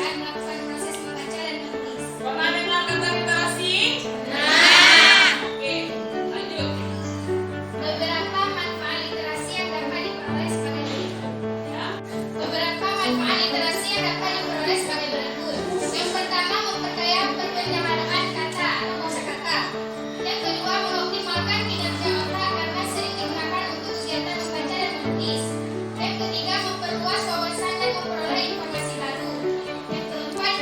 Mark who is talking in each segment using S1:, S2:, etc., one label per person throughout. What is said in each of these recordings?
S1: kemudian melakukan proses membaca dan menulis.
S2: Pernah dengar kata literasi? Oke, lanjut.
S1: Beberapa manfaat literasi yang dapat diperoleh sebagai berikut.
S2: Ya.
S1: Beberapa manfaat literasi yang dapat diperoleh sebagai berikut. Yang pertama, memperkaya perbedaan kata atau kosakata. Yang kedua, mengoptimalkan kinerja otak karena sering digunakan untuk kegiatan membaca dan menulis. Yang ketiga, memperluas wawasan dan memperoleh informasi baru. Yang keempat,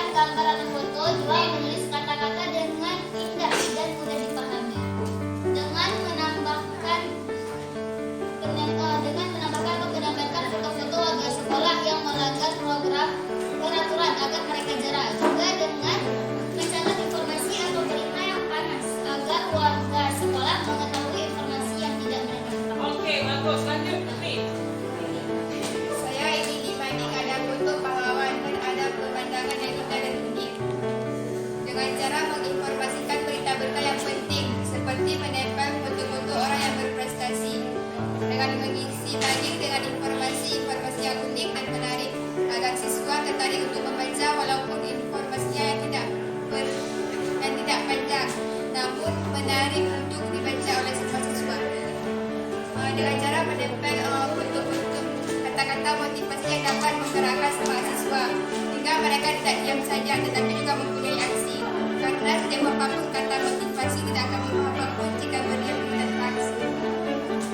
S3: menambahkan gambar atau foto, 2 menulis kata-kata dengan indah dan mudah dipahami. Dengan menambahkan atau menambahkan foto-foto warga sekolah yang melanggar program peraturan agar mereka jera. Juga dengan mencatat informasi atau berita yang panas agar warga sekolah mengetahui informasi yang tidak mereka ketahui.
S2: Oke, bagus. Lanjut, Umi.
S4: Saya ingin dibanding ada foto pahlawan dan ada pemandangan yang indah dan unik. Dengan cara menginformasikan berita-berita yang penting, seperti menempel foto-foto orang yang berprestasi. Dengan mengisi banding dengan informasi-informasi yang unik dan menarik, agar siswa tertarik untuk membaca walaupun informasinya yang tidak panjang, namun menarik untuk dibaca oleh semua siswa. Dengan cara menempel foto-foto kata-kata motivasi yang dapat menggerakkan semua siswa, hingga mereka tidak diam saja tetapi juga mempunyai aksi. Karena setiap apapun kata motivasi tidak akan membawa apapun jika berdiam tanpa aksi.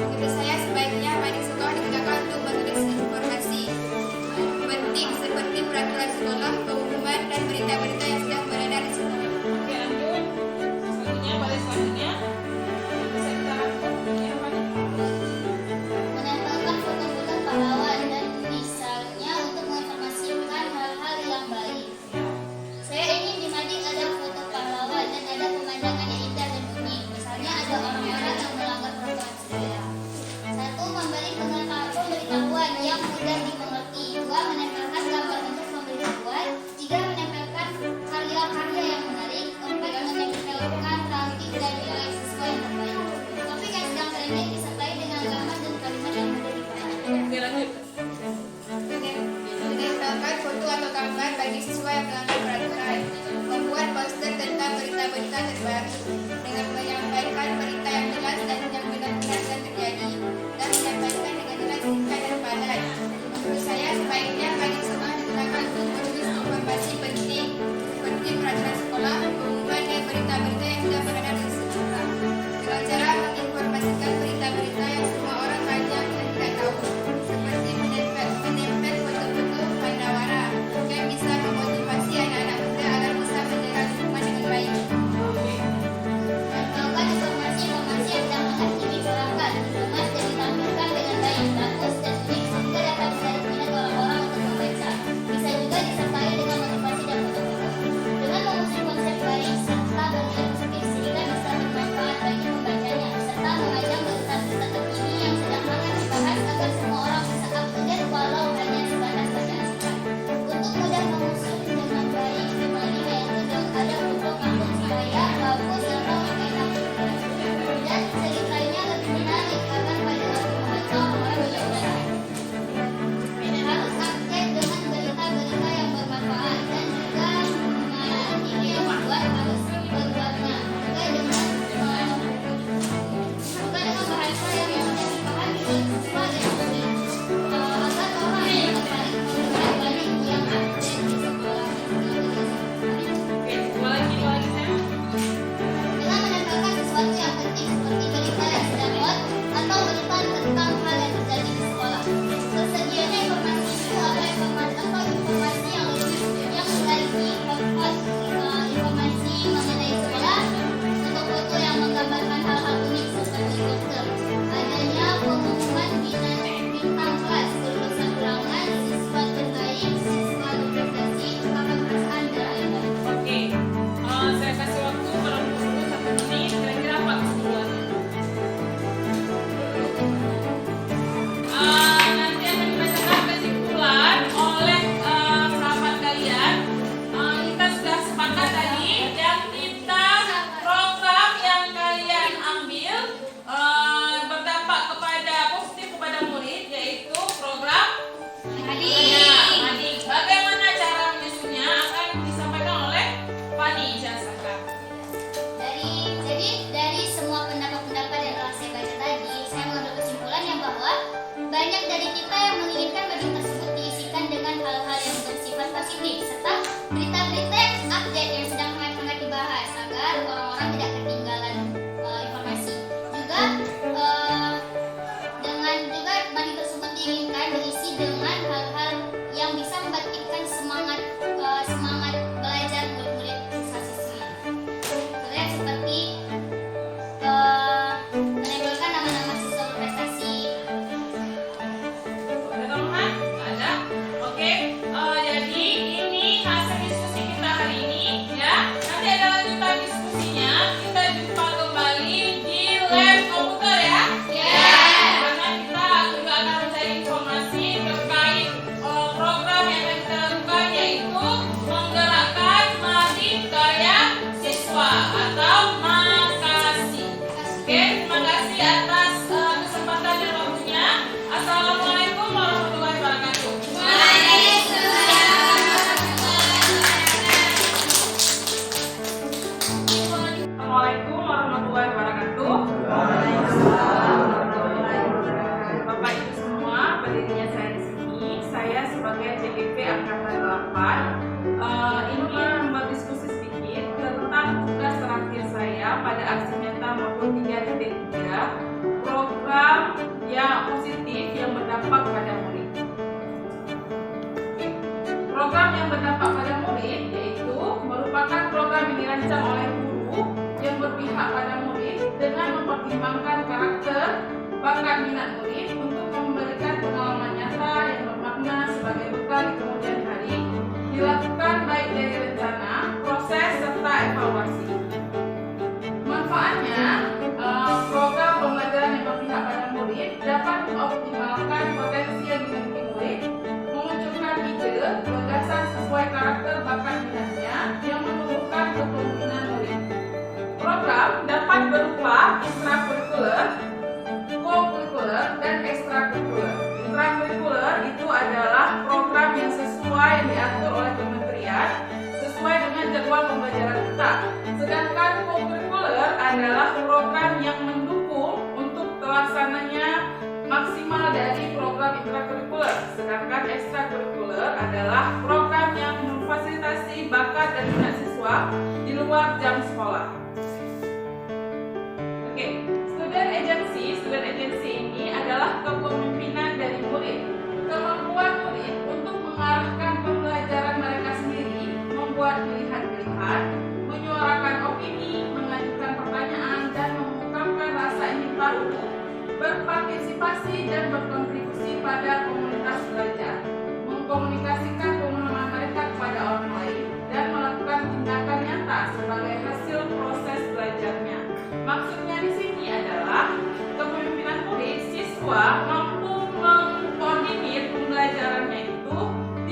S4: Menurut saya sebaiknya banyak sekolah digunakan untuk menulis informasi penting seperti peraturan sekolah, pengumuman, dan berita-berita yang sedang beredar di sekolah.
S2: Oke, lanjut. Selanjutnya, baris selanjutnya. Bisa kita rangkum. Ini apa nih?
S3: Menempelkan foto-foto pahlawan dan misalnya untuk menginformasikan hal-hal yang baik. Saya ingin di mading ada foto pahlawan dan ada pemandangan yang indah dan unik. Misalnya ada orang-orang yang melanggar peraturan sekolah. 1. Memberi dengan pemberitahuan yang mudah dimengerti. 2. Menempelkan gambar untuk pemberitahuan. 3. Menempelkan karya-karya yang menarik. 4. Menempelkan ranting dan nilai siswa yang terbaik. Topik yang sedang trending disertai dengan gambar dan kalimat yang mudah dipahami.
S2: Oke, lanjut.
S4: Menempelkan foto atau gambar bagi siswa yang melanggar peraturan. Membuat poster tentang berita-berita terbaru dengan menyampaikan berita yang jelas dan yang benar-benar yang terjadi, dan menyampaikan dengan jelas singkat dan padat. Menurut saya sebaiknya banyak sekolah digunakan untuk menulis informasi penting seperti peraturan sekolah, pengumuman, dan berita-berita yang sudah beredar di sekolah. Dengan cara menginformasikan berita-berita yang semua orang banyak dan tidak tahu, seperti menempel foto-foto pandawara yang bisa memotivasi anak-anak muda agar bisa menjaga lingkungan dengan baik.
S3: Menempelkan informasi-informasi yang tidak mudah dibicarakan, dikemas dan ditampilkan dengan baik, bagus dan unik sehingga dapat menarik minat orang-orang untuk membaca. Bisa juga disertai dengan motivasi dan foto-foto. Dengan mengusung konsep baik serta berinspirasi sehingga bisa bermanfaat bagi pembacanya, serta mengajak berita-berita terkini yang sedang hangat dibahas agar semua orang bisa up to date walau hanya sebatas bacaan singkat. Untuk mudah mengusung dengan baik, memilih yang tidak ada untuk akun supaya bagus yang memakai tampilan. Dan segi lainnya lebih menarik agar pada waktu membaca orang lebih mudah. Harus update dengan berita-berita yang bermanfaat dan juga ini yang membuat harus berwarna. Juga dengan bahasa yang mudah dipahami oleh siswa dan guru, agar orang yang tertarik memulai balik yang update di sekolah.
S2: Oke, dua lagi saya.
S3: Dengan menempelkan sesuatu yang penting seperti berita yang sedang hot atau berita tentang hal yang terjadi di sekolah. Tersedianya informasi itu adalah informasi yang lagi hot, informasi mengenai sekolah, foto-foto yang menggambarkan hal-hal unik seperti poster. Adanya pengumuman bintang kelas, lulusan ulangan, siswa terbaik, siswa berprestasi, ungkapan perasaan dan lain-lain.
S2: Oke, saya kasih waktu kurang lebih 1 menit. Kira-kira apa kesimpulannya? Nanti akan dibacakan kesimpulan oleh sahabat kalian. Kita sudah sepakat tadi dan kita program yang kalian ambil berdampak kepada positif kepada murid, yaitu program Mading. Bagaimana cara menyusunnya akan disampaikan oleh Fani Jasaka.
S3: Dari semua pendapat-pendapat yang telah saya baca tadi, saya mengambil kesimpulan yang bahwa banyak dari kita yang menginginkan mading tersebut diisikan dengan hal-hal yang bersifat positif serta berita-berita yang update yang sedang hangat-hangat dibahas agar orang-orang tidak ketinggalan informasi. Juga mading tersebut diinginkan diisi dengan hal-hal yang bisa membangkitkan semangat
S2: pada aksi nyata maupun 3.3 program yang positif yang berdampak pada murid. Oke. Program yang berdampak pada murid yaitu merupakan program yang dirancang oleh guru yang berpihak pada murid dengan mempertimbangkan karakter, bakat minat murid untuk memberikan pengalaman nyata yang bermakna sebagai bekal di kemudian hari, dilakukan baik dari rencana, proses, serta evaluasi. Manfaatnya, program pembelajaran yang berpihak pada murid dapat mengoptimalkan potensi yang dimiliki murid, memunculkan ide, gagasan sesuai karakter bakat minatnya yang menumbuhkan kepemimpinan murid. Program dapat berupa intrakurikuler, co-kurikuler, dan ekstrakurikuler. Intrakurikuler itu adalah program yang sesuai yang diatur oleh kementerian sesuai dengan jadwal pembelajaran kita. Sedangkan co-kurikuler adalah program yang mendukung untuk terlaksananya maksimal dari program intrakurikuler. Sedangkan ekstrakurikuler adalah program yang memfasilitasi bakat dan minat siswa di luar jam sekolah. Oke, student agency ini adalah kepemimpinan dari murid. Kemampuan murid untuk mengarahkan pembelajaran mereka sendiri, membuat pilihan-pilihan, menyuarakan opini, mengajukan pertanyaan, dan mengungkapkan rasa ingin tahu, berpartisipasi dan berkontribusi pada komunitas belajar, mengkomunikasikan pemahaman mereka kepada orang lain, dan melakukan tindakan nyata sebagai hasil proses belajarnya. Maksudnya di sini adalah kepemimpinan murid, siswa mampu mengkoordinir pembelajarannya itu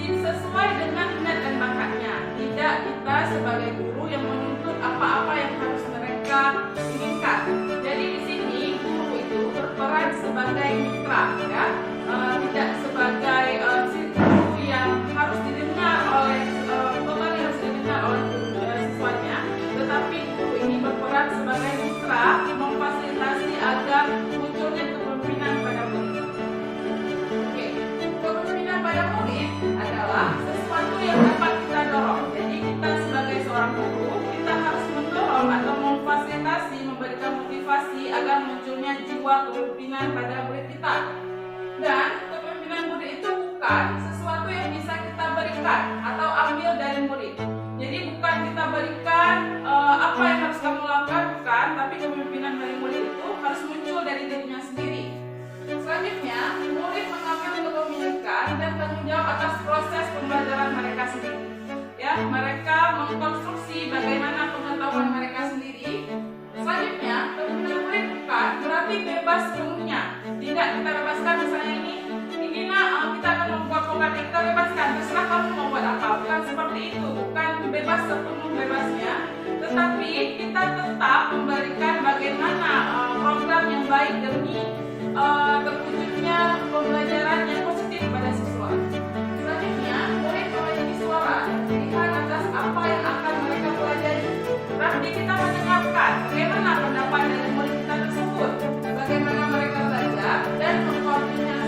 S2: sesuai dengan minat dan bakatnya. Tidak kita sebagai guru yang menuntut apa-apa yang harus mereka inginkan. Jadi di sini guru itu berperan sebagai mitra, ya, tidak sebagai guru yang harus didengar oleh beban yang harus didengar oleh siswanya, tetapi guru ini berperan sebagai mitra memfasilitasi agar munculnya kepemimpinan pada murid. Oke, kepemimpinan pada murid adalah sesuatu yang dapat kita dorong. Jadi kita sebagai seorang guru, kita harus mendorong atau memfasilitasi, memberikan motivasi agar munculnya jiwa kepemimpinan pada murid kita. Dan kepemimpinan murid itu bukan sesuatu yang bisa kita berikan atau ambil dari murid. Jadi bukan kita berikan apa yang harus kamu lakukan, bukan, tapi kepemimpinan dari murid itu harus muncul dari dirinya sendiri. Selanjutnya, murid mengambil kepemilikan dan tanggung jawab atas proses pembelajaran mereka sendiri. Ya, mereka mengkonstruksi bagaimana pengetahuan mereka sendiri. Selanjutnya, kepemimpinan murid bukan berarti bebas sepenuhnya. Tidak kita bebaskan, misalnya ini nak kita akan membuat program ini, kita bebaskan, terserah kamu mau buat apa. Bukan seperti itu, bukan bebas sepenuh bebasnya, tetapi kita tetap memberikan bagaimana program yang baik demi terwujudnya pembelajaran yang positif pada siswa. Selanjutnya, murid memiliki suara dan pilihan atas apa yang akan mereka pelajari. Berarti kita mendengarkan bagaimana pendapat dari murid kita tersebut, bagaimana mereka belajar, dan mengorganisir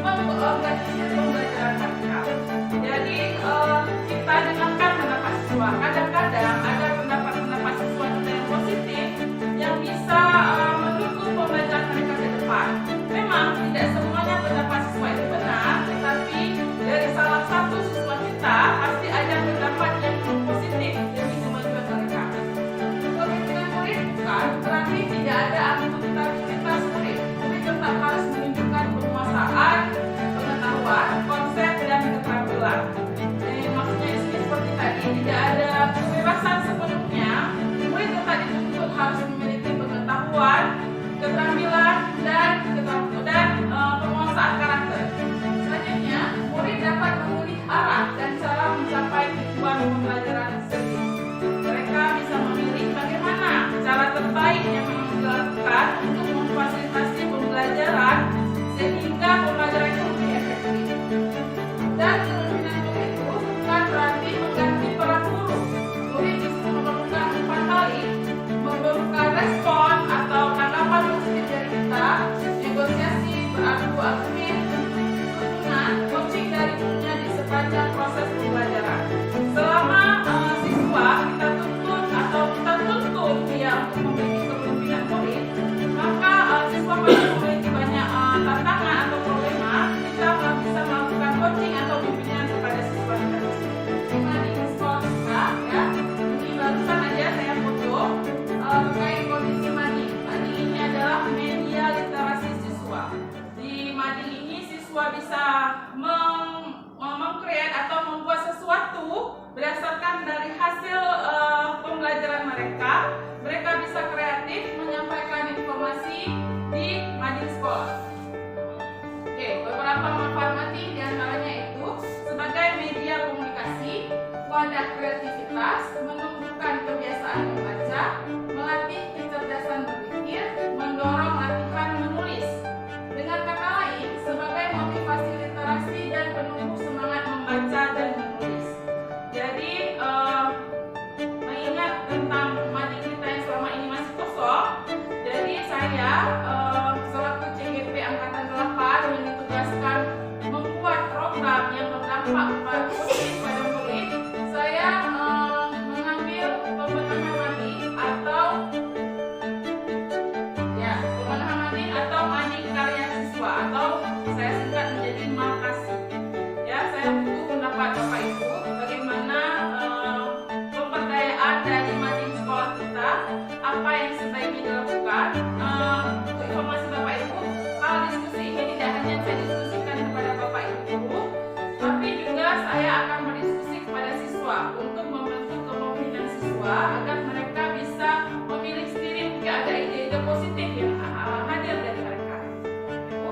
S2: pembelajaran mereka. Jadi kita dengarkan pendapat siswa. Kadang-kadang ada pendapat siswa kita yang positif yang bisa mendukung pembelajaran mereka ke depan. Memang tidak semuanya pendapat siswa itu benar, tetapi dari salah satu siswa kita pasti ada pendapat yang positif demi kemajuan mereka. Kepemimpinan murid bukan berarti tidak ada aktivitas murid. Murid tetap harus menunjukkan penguasaan, pengetahuan, konsep, dan keterampilan. Jadi maksudnya di sini seperti tadi, tidak ada kebebasan sepenuhnya. Murid tetap dituntut harus memiliki pengetahuan, keterampilan, dan penguasaan karakter. Selanjutnya, murid dapat memilih arah dan cara mencapai tujuan pembelajaran sendiri. Mereka bisa memilih bagaimana cara terbaik yang dilakukan untuk memfasilitasi pembelajaran sehingga pembelajaran itu lebih efektif. Dan kepemimpinan murid itu bukan berarti mengganti peran guru. wadah kreativitas, menumbuhkan kebiasaan membaca, melatih kecerdasan berpikir, mendorong latihan menulis. Dengan kata lain, sebagai motivasi literasi dan penumbuh semangat membaca dan menulis. Jadi, mengingat tentang madi kita yang selama ini masih kosong, jadi saya selaku CGP Angkatan 8 yang ditugaskan membuat program yang berdampak positif pada murid. Saya mengambil pembenahan madi atau madi karya siswa, atau saya singkat menjadi makasih. Ya, saya butuh pendapat Bapak Ibu bagaimana pemberdayaan dari madi sekolah kita, apa yang sebaiknya dilakukan. Untuk informasi Bapak Ibu, hal diskusi ini tidak hanya saya diskusikan kepada Bapak Ibu, tapi juga saya akan berdiskusi kepada siswa untuk membentuk kepemimpinan siswa agar mereka bisa memilih sendiri jika ada ide-ide positif yang hadir dari mereka. Ibu.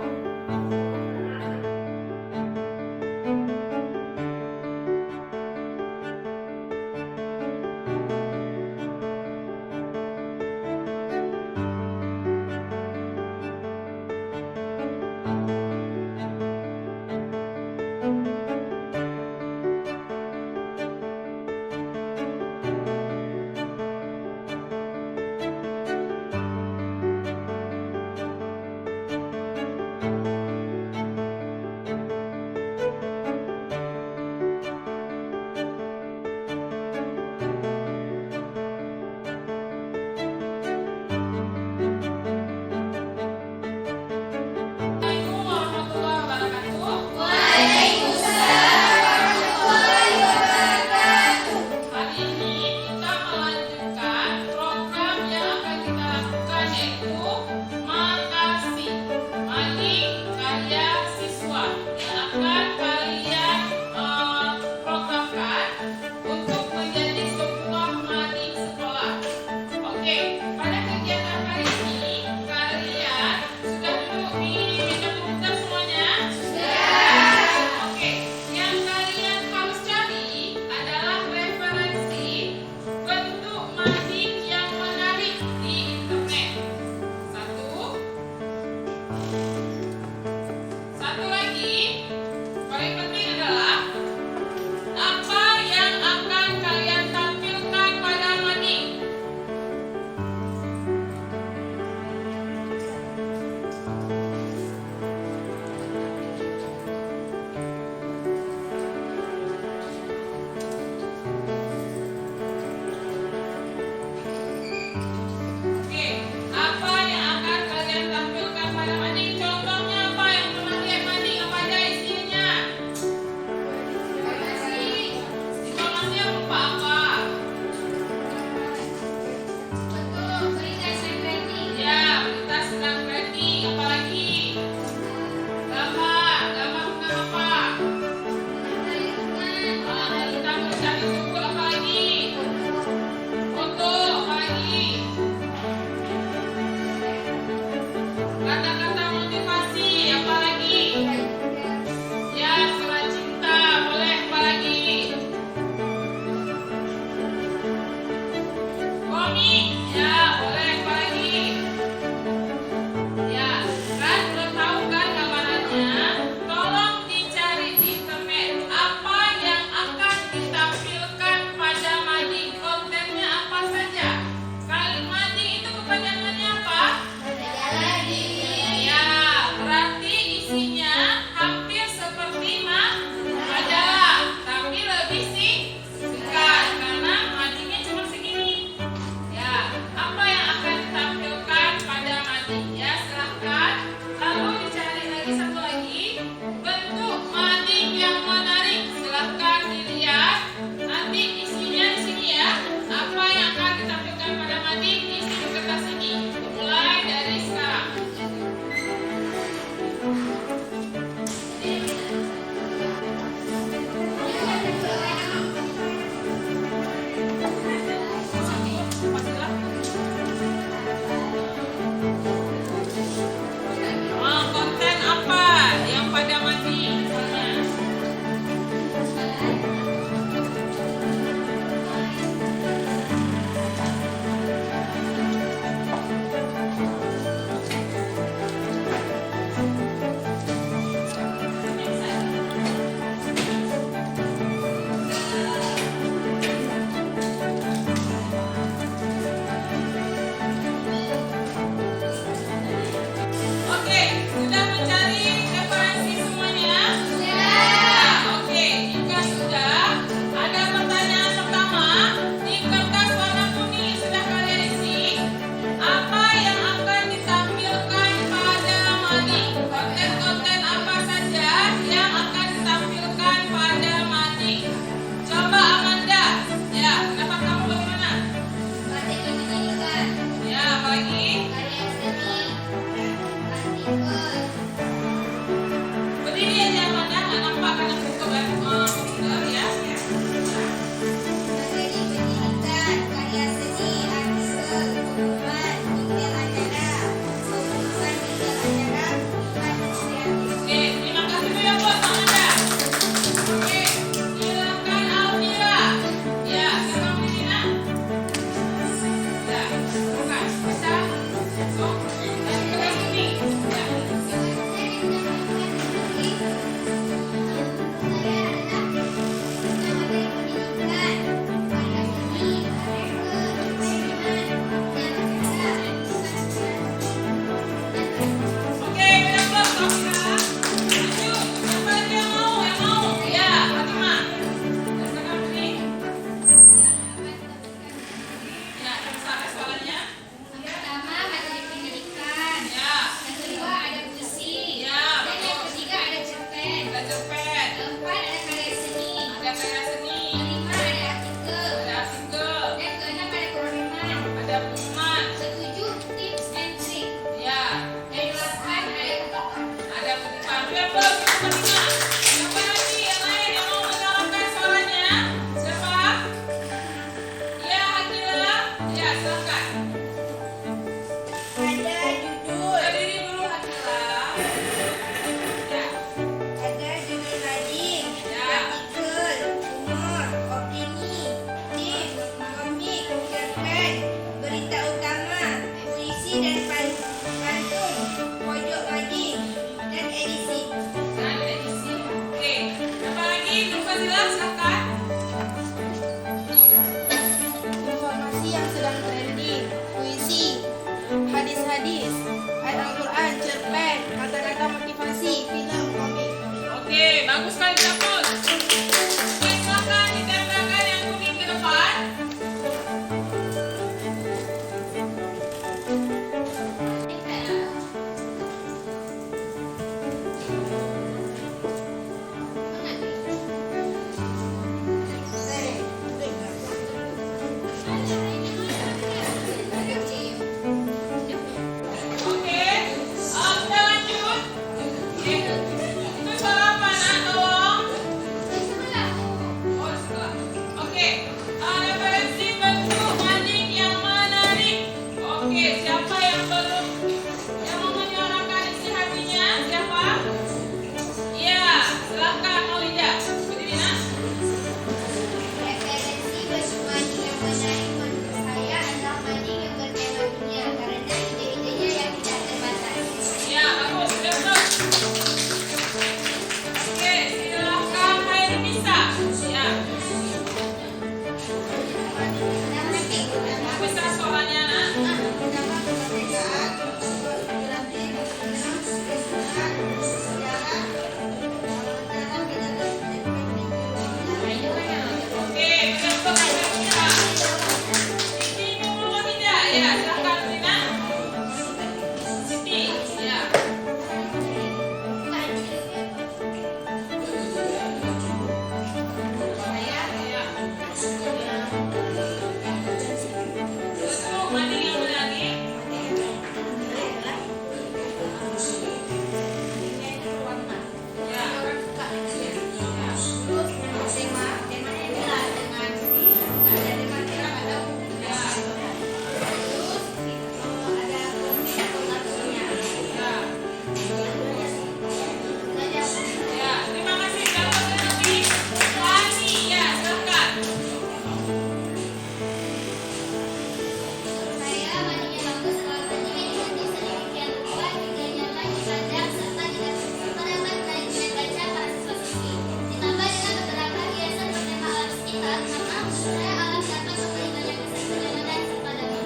S3: Saya akan dapat memberi banyak kesempurnaan kepadamu.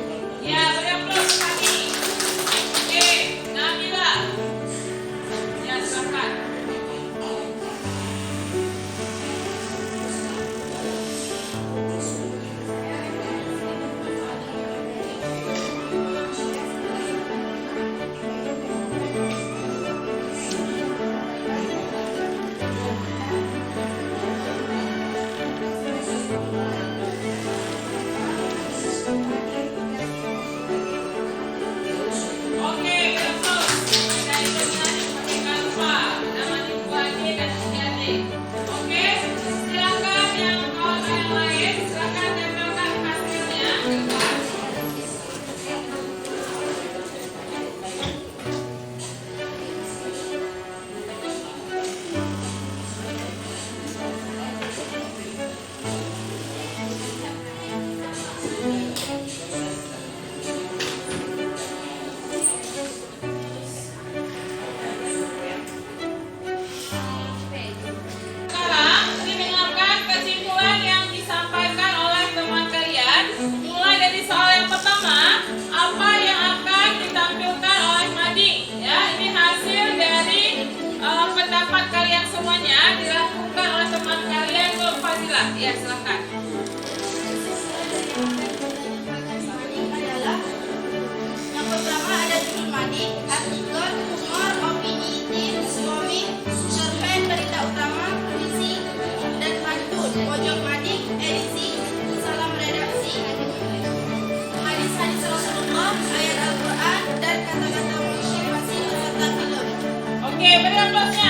S2: Ya, beri aplaus lagi. Oke, Nabila. Ya, silakan. Oke, aplaus. Ada yang nyanyi jangan lupa nama Ibu Ade dan Ibu Ade. Oke, silakan yang kawan yang lain, silakan tempelkan hasilnya di kelas. Sekarang didengarkan kesimpulan yang disampaikan oleh teman kalian. Mulai dari soal yang pertama, apa yang akan ditampilkan oleh Mading? Ya, ini hasil dari pendapat kalian semuanya dilakukan oleh teman kalian Nur Fadilah. Ya, silakan.
S4: adalah yang pertama ada judul Mading, artikel, humor, opini, tips, komik, cerpen, berita utama, puisi, dan pantun. Pojok Mading, edisi, salam redaksi, hadis-hadis Rasulullah, ayat Al-Quran, dan kata-kata motivasi beserta film.
S2: Oke, beri aplausnya.